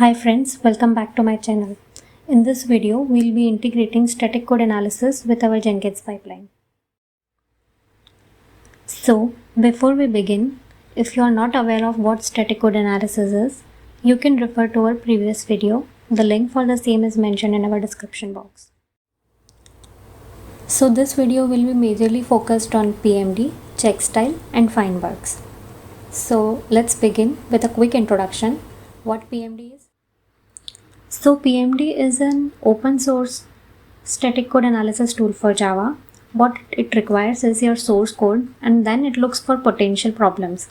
Hi friends, welcome back to my channel. In this video, we'll be integrating static code analysis with our Jenkins pipeline. So, before we begin, if you are not aware of what static code analysis is, you can refer to our previous video. The link for the same is mentioned in our description box. So this video will be majorly focused on PMD, check style and find bugs. So let's begin with a quick introduction. What PMD is? So PMD is an open source static code analysis tool for Java. What it requires is your source code and then it looks for potential problems.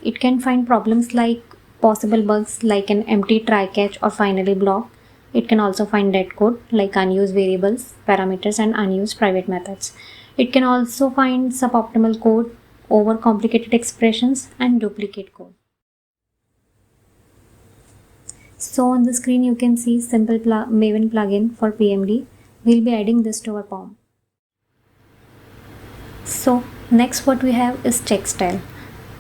It can find problems like possible bugs like an empty try catch or finally block. It can also find dead code like unused variables, parameters and unused private methods. It can also find suboptimal code, overcomplicated expressions and duplicate code. So on the screen you can see simple Maven plugin for PMD. We'll be adding this to our POM. So next what we have is CheckStyle.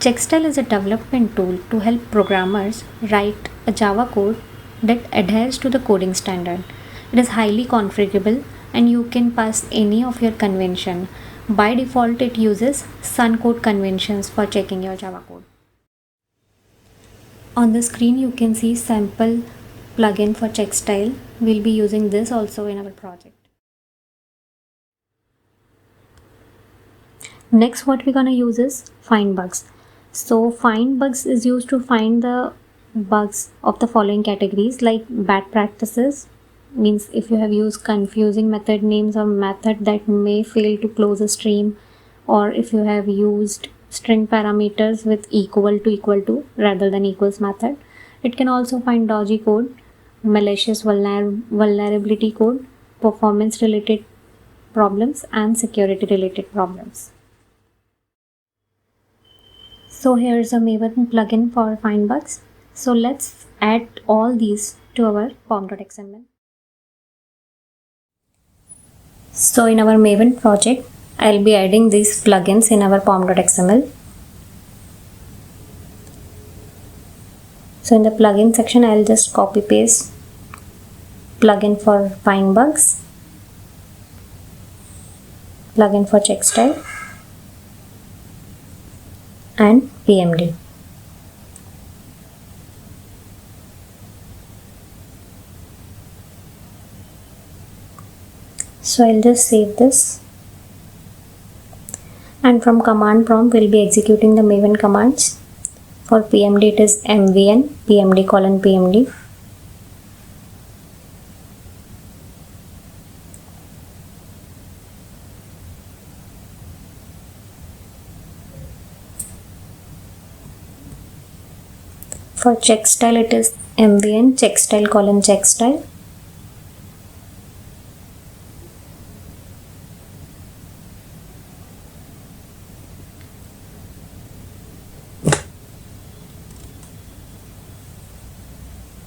CheckStyle is a development tool to help programmers write a Java code that adheres to the coding standard. It is highly configurable and you can pass any of your convention. By default it uses Sun code conventions for checking your Java code. On the screen you can see sample plugin for CheckStyle. We'll be using this also in our project. Next what we're gonna use is find bugs. So find bugs is used to find the bugs of the following categories like bad practices, means if you have used confusing method names or method that may fail to close a stream, or if you have used string parameters with equal to rather than equals method. It can also find dodgy code, malicious vulnerability code, performance related problems and security related problems. So here's a Maven plugin for find bugs. So let's add all these to our pom.xml. So in our Maven project, I'll be adding these plugins in our pom.xml. So in the plugin section, I'll just copy paste plugin for find bugs, plugin for check style and PMD. So I'll just save this, and from command prompt we'll be executing the Maven commands. For PMD it is mvn pmd:/pmd. For check style it is mvn checkstyle:/checkstyle.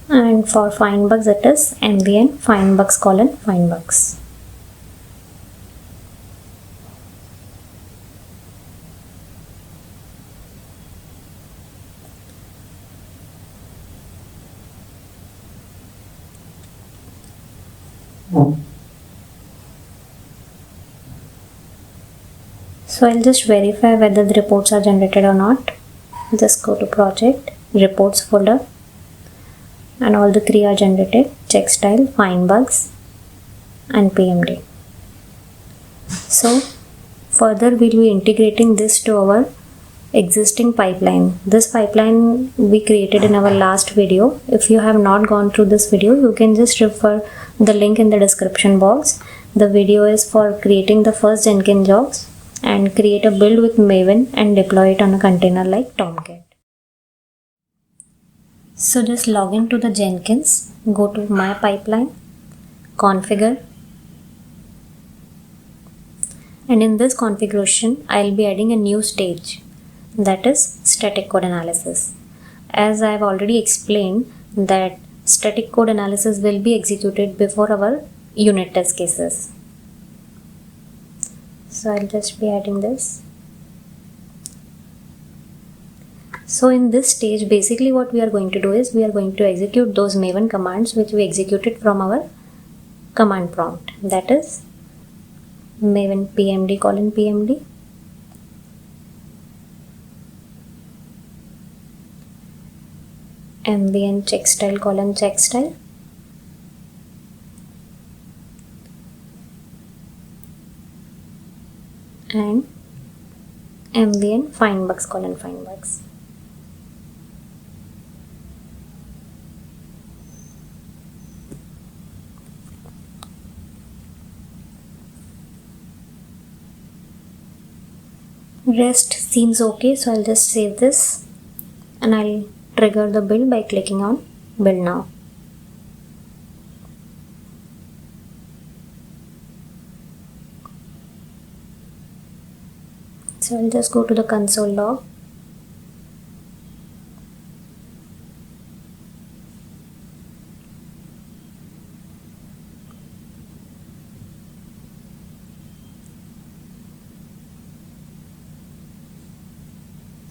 And for find bugs it is mvn findbugs:/findbugs. So I'll just verify whether the reports are generated or not. Just go to project, reports folder, and all the three are generated: check style, find bugs and PMD. So further we'll be integrating this to our existing pipeline. This pipeline we created in our last video. If you have not gone through this video, you can just refer the link in the description box. The video is for creating the first Jenkins jobs and create a build with Maven and deploy it on a container like Tomcat. So just log into the Jenkins, go to my pipeline, configure, and in this configuration I'll be adding a new stage, that is static code analysis. As I have already explained that static code analysis will be executed before our unit test cases. So I'll just be adding this. So in this stage, basically what we are going to do is we are going to execute those Maven commands which we executed from our command prompt. That is Maven pmd colon pmd, mvn check style colon check style, and mvn find bugs colon find bugs. Rest seems okay, so I'll just save this and I'll trigger the build by clicking on build now. So I'll just go to the console log.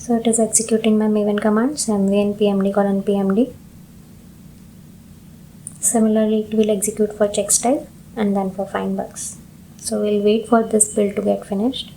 So it is executing my Maven commands mvn pmd colon pmd. Similarly, it will execute for check style and then for find bugs. So we'll wait for this build to get finished.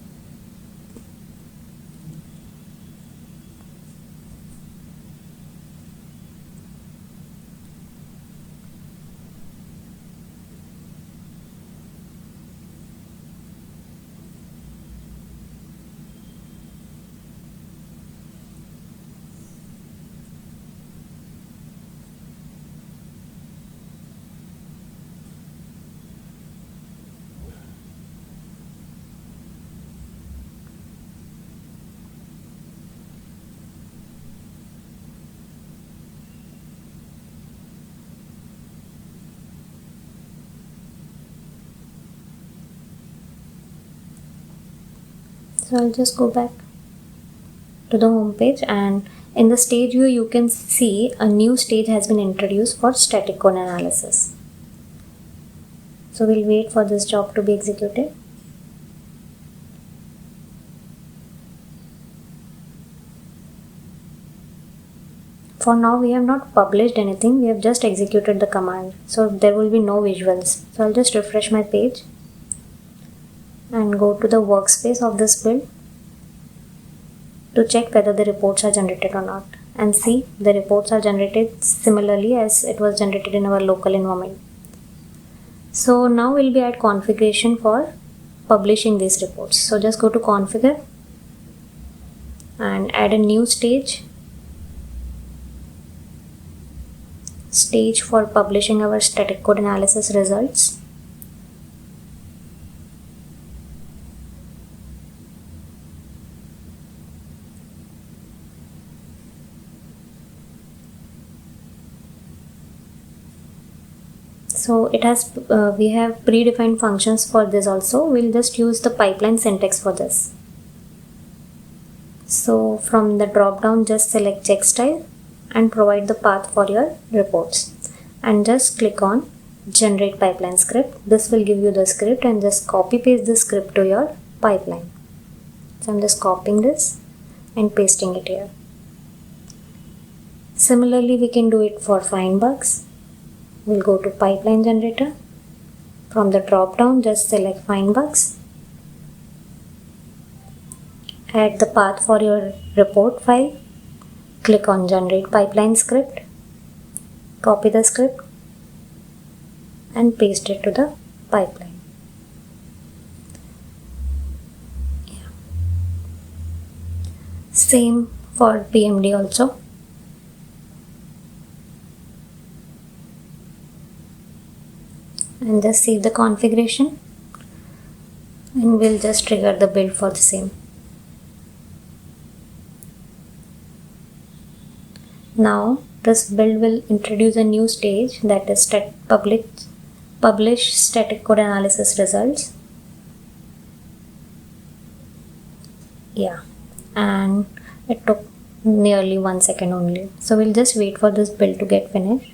So I'll just go back to the home page, and in the stage view you can see a new stage has been introduced for static code analysis. So we'll wait for this job to be executed. For now we have not published anything, we have just executed the command, so there will be no visuals. So I'll just refresh my page and go to the workspace of this build to check whether the reports are generated or not, and see the reports are generated similarly as it was generated in our local environment. So now we'll be at configuration for publishing these reports. So just go to configure and add a new stage for publishing our static code analysis results. So it has we have predefined functions for this also. We'll just use the pipeline syntax for this. So from the drop down, just select check style and provide the path for your reports, and just click on generate pipeline script. This will give you the script, and just copy paste the script to your pipeline. So I'm just copying this and pasting it here. Similarly, we can do it for find bugs. We'll go to pipeline generator. From the drop down, just select find bugs. Add the path for your report file. Click on generate pipeline script. Copy the script and paste it to the pipeline. Same for PMD also. And just save the configuration, and we'll just trigger the build for the same. Now this build will introduce a new stage, that is publish static code analysis results. Yeah, and it took nearly 1 second only. So we'll just wait for this build to get finished.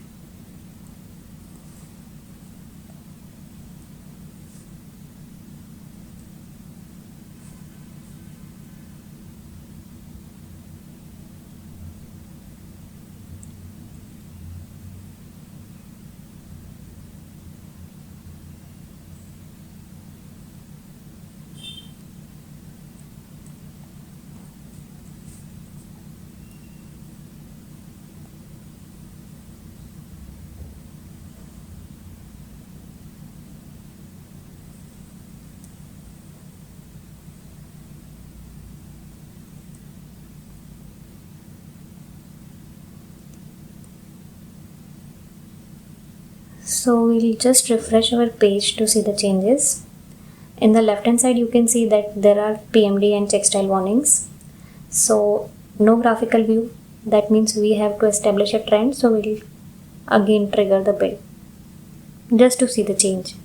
So we'll just refresh our page to see the changes. In the left hand side you can see that there are PMD and check style warnings. So no graphical view, that means we have to establish a trend, so we'll again trigger the build just to see the change.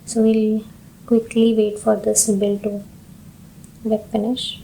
So we'll quickly wait for this build to get finished.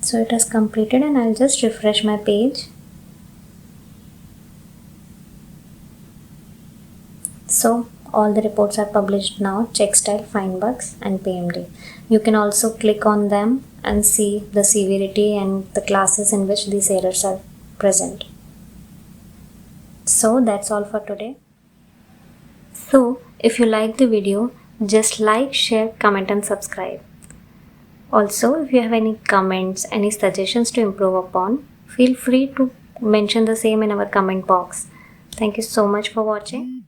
So it has completed and I'll just refresh my page. So all the reports are published now, check style, find bugs and PMD. You can also click on them and see the severity and the classes in which these errors are present. So that's all for today. So if you like the video, just like, share, comment and subscribe. Also, if you have any comments, any suggestions to improve upon, feel free to mention the same in our comment box. Thank you so much for watching.